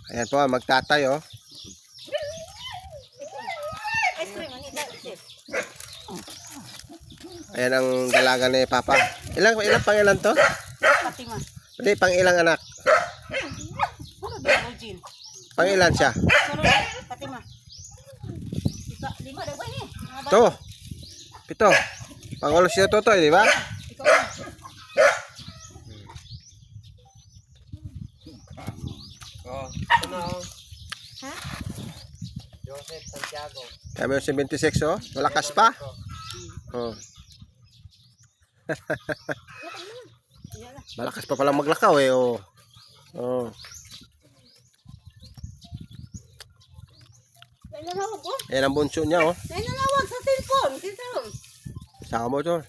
Ayan po, magtatay oh. Ayan ang dalaga ni Papa. Ilang pangilan to? Fatima. Hindi, pang ilang anak? Ano ba yung Jean? Pang ilan siya? Fatima. Lima daw ba eh? To. Pito. Pangulos siya to, di ba? Ikaw na. Oh, ano? Ha? Joseph Santiago. Kami yung 76 oh. Malakas pa. Oh. Malakas pa palang maglakaw eh oh. Oh. May nanawag oh. Ayan ang bunso niya oh. May nanawag sa cellphone. Cellphone. Saka mo to.